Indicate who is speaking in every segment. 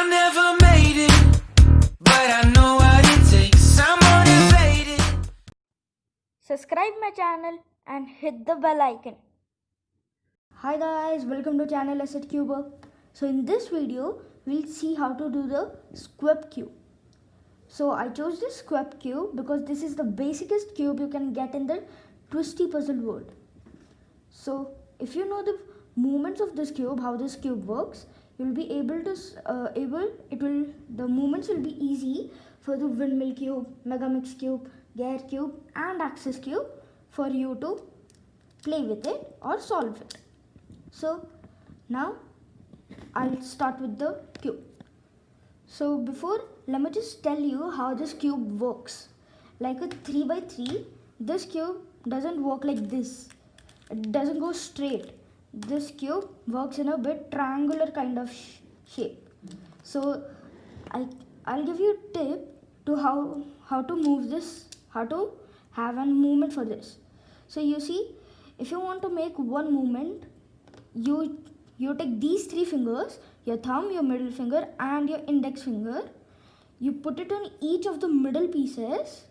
Speaker 1: I never made it, but I know what it takes. I'm motivated.
Speaker 2: Subscribe my channel and hit the bell icon. Hi guys, welcome to channel Skewb. So in this video, we'll see how to do the Skewb Cube. So I chose this Skewb Cube because this is the basicest cube you can get in the Twisty puzzle world. So if you know the movements of this cube, how this cube works, you'll be able to the movements will be easy for the windmill cube, megamix cube, gear cube and axis cube for you to play with it or solve it. So now I'll start with the cube. So before, let me just tell you how this cube works. Like a 3x3, this cube doesn't work like this. It doesn't go straight. This cube works in a bit triangular kind of shape. So I'll give you a tip to how to move this, how to have a movement for this. So you see, if you want to make one movement, you take these three fingers, your thumb, your middle finger and your index finger. You put it on each of the middle pieces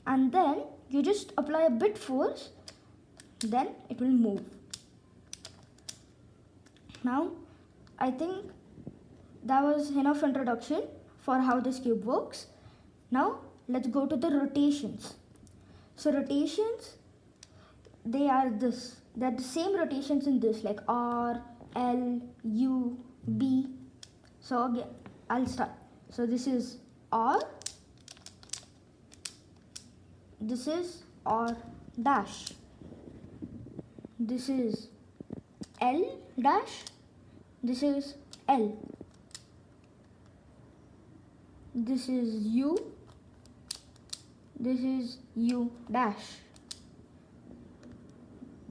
Speaker 2: and then you just apply a bit force, then it will move. Now I think that was enough introduction for how this cube works. Now let's go to the rotations. So rotations, they're the same rotations in this, like R, L, U, B. So again, I'll start. So this is R, this is R dash, this is L dash, this is L, this is U, this is U dash,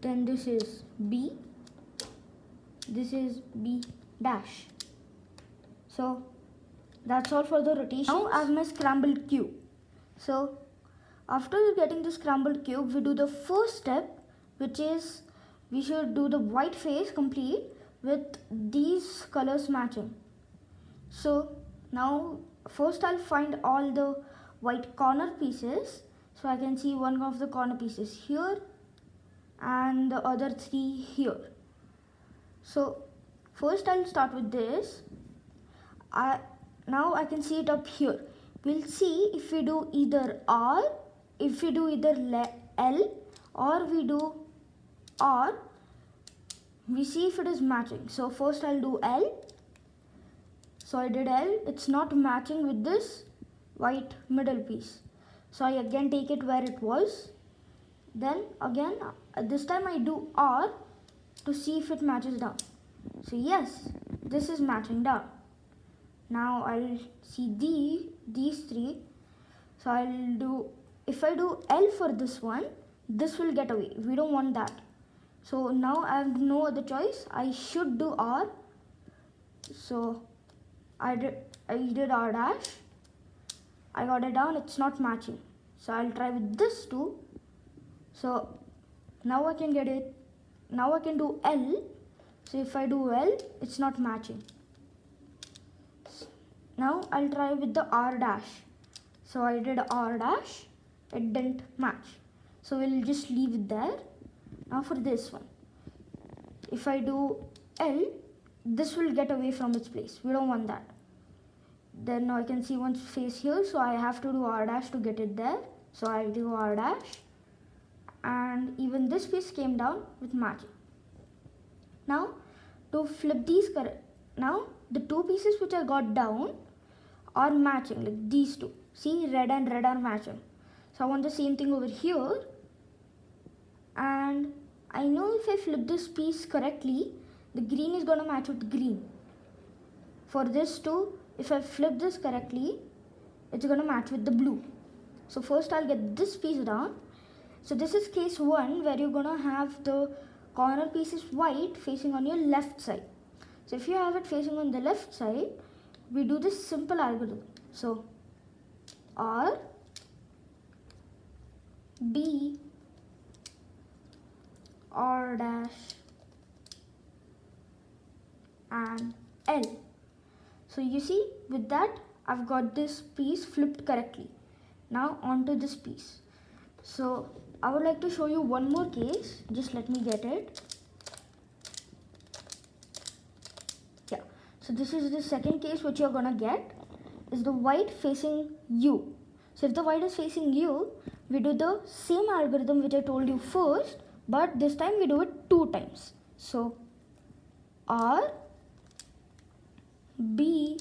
Speaker 2: then this is B, this is B dash. So that's all for the rotation. Now I have my scrambled cube. So after getting the scrambled cube, we do the first step, which is we should do the white face complete with these colors matching. So now first I'll find all the white corner pieces. So I can see one of the corner pieces here and the other three here. So first I'll start with this. Now I can see it up here. We'll see if we do either R, if we do either L or we do R, we see if it is matching. So first I'll do L. So I did L, it's not matching with this white middle piece. So I again take it where it was. Then again, this time I do R to see if it matches down. So yes, this is matching down. Now I'll see these three. So if I do L for this one, this will get away. We don't want that. So now I have no other choice. I should do R. So I did R dash. I got it down, it's not matching. So I'll try with this too. So now I can get it. Now I can do L. So if I do L, it's not matching. Now I'll try with the R dash. So I did R dash, it didn't match. So we'll just leave it there. Now for this one, if I do L, this will get away from its place. We don't want that. Then now I can see one face here, so I have to do R dash to get it there. So I do R dash, and even this piece came down with matching. Now to flip these now the two pieces which I got down are matching, like these two. See, red and red are matching. So I want the same thing over here, and I know if I flip this piece correctly, the green is gonna match with green. For this too, if I flip this correctly, it's gonna match with the blue. So first I'll get this piece down. So this is case 1 where you're gonna have the corner pieces white facing on your left side. So if you have it facing on the left side, we do this simple algorithm. So R, B, R dash and L. So you see, with that I've got this piece flipped correctly. Now onto this piece. So I would like to show you one more case. Just let me get it. Yeah, so this is the second case which you're gonna get, is the white facing you. So if the white is facing you, we do the same algorithm which I told you first, but this time we do it 2 times. So R, B,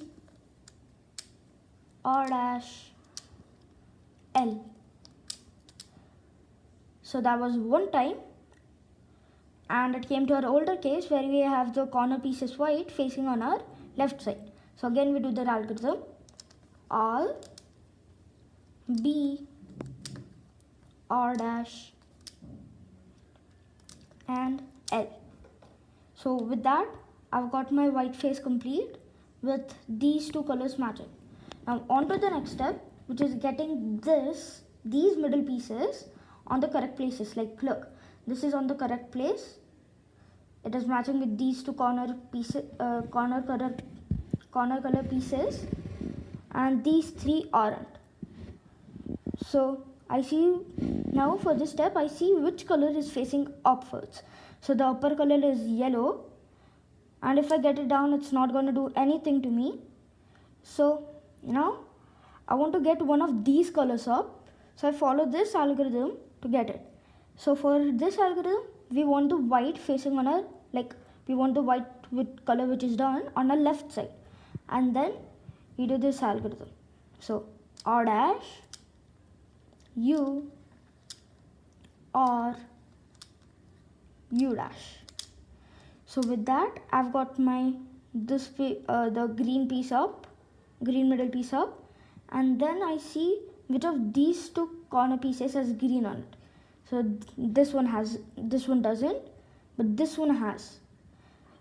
Speaker 2: R dash, L. So that was 1 time, and it came to our older case where we have the corner piece is white facing on our left side. So again we do the algorithm R, B, R dash, and L. So with that I've got my white face complete with these 2 colors matching. Now on to the next step, which is getting these middle pieces on the correct places. Like look, this is on the correct place. It is matching with these 2 corner pieces, corner color pieces, and these 3 aren't. So I see now for this step I see which color is facing upwards. So the upper color is yellow, and if I get it down it's not going to do anything to me. So now I want to get one of these colors up, so I follow this algorithm to get it. So for this algorithm we want the white facing on our, we want the white with color which is done on our left side, and then we do this algorithm. So R dash, U, R, U dash. So with that I've got my the green middle piece up, and then I see which of these 2 corner pieces has green on it. So this one doesn't, but this one has.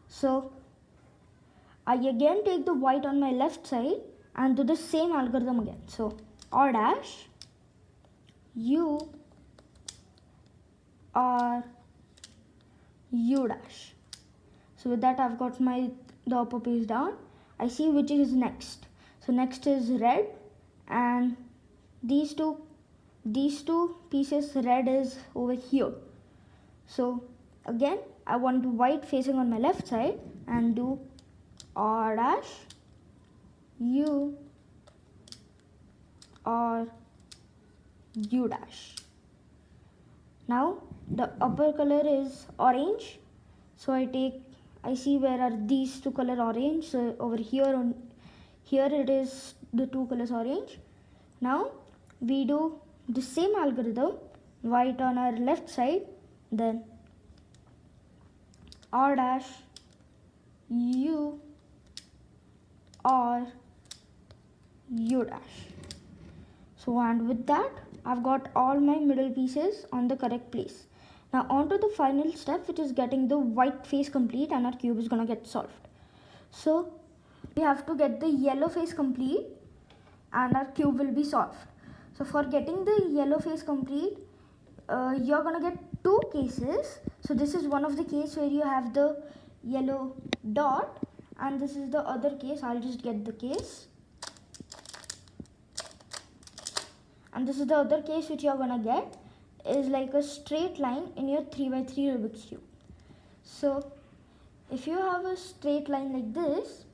Speaker 2: So I again take the white on my left side and do the same algorithm again. So R dash, U, R, U dash. So with that I've got the upper piece down. I see which is next. So next is red, and these two pieces, red is over here. So again I want white facing on my left side and do R dash, U, R, U dash. Now the upper color is orange, so I see where are these 2 color orange. So over here it is the 2 colors orange. Now we do the same algorithm, white on our left side, then R dash, U, R, U dash. So and with that I've got all my middle pieces on the correct place. Now on to the final step, which is getting the white face complete, and our cube is gonna get solved. So we have to get the yellow face complete and our cube will be solved. So for getting the yellow face complete, you're gonna get 2 cases. So this is one of the case where you have the yellow dot, and this is the other case. I'll just get the case, and this is the other case which you're gonna get, is like a straight line in your 3x3 Rubik's Cube. So if you have a straight line like this,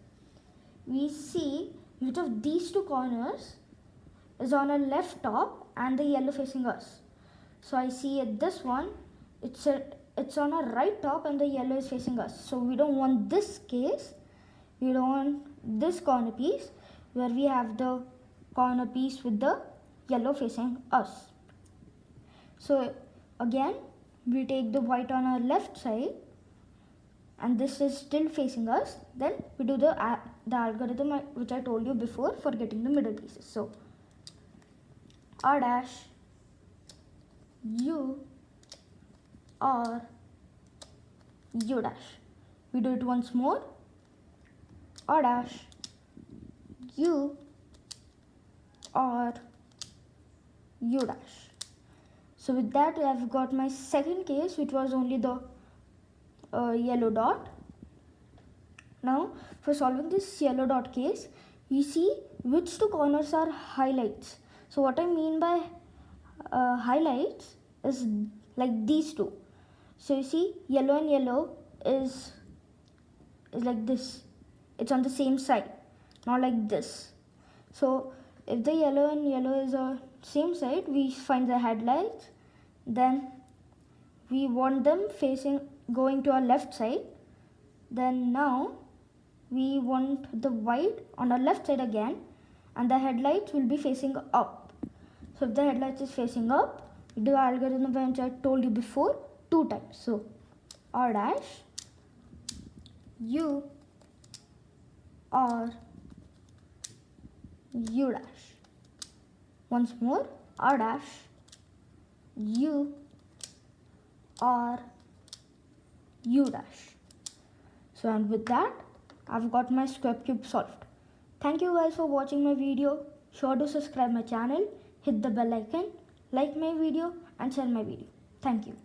Speaker 2: we see which of these 2 corners is on our left top and the yellow facing us. So I see at this one, it's on our right top and the yellow is facing us. So we don't want this case. We don't want this corner piece where we have the corner piece with the yellow facing us. So again we take the white on our left side and this is still facing us. Then we do the algorithm which I told you before for getting the middle pieces. So R dash, U, R, U dash. We do it once more. R dash, U, R, U dash. So with that I've got my second case, which was only the yellow dot. Now for solving this yellow dot case, we see which two corners are highlights. So what I mean by highlights is like these two. So you see, yellow and yellow is like this. It's on the same side, not like this. So if the yellow and yellow is on same side, we find the headlights. Then we want them going to our left side. Then now we want the white on our left side again, and the headlights will be facing up. So if the headlights is facing up, we do our algorithm which I told you before 2 times. So R dash, U, R, U dash. Once more, R dash, U, R, U dash. So and with that, I've got my Skewb Cube solved. Thank you guys for watching my video. Sure to subscribe my channel, hit the bell icon, like my video and share my video. Thank you.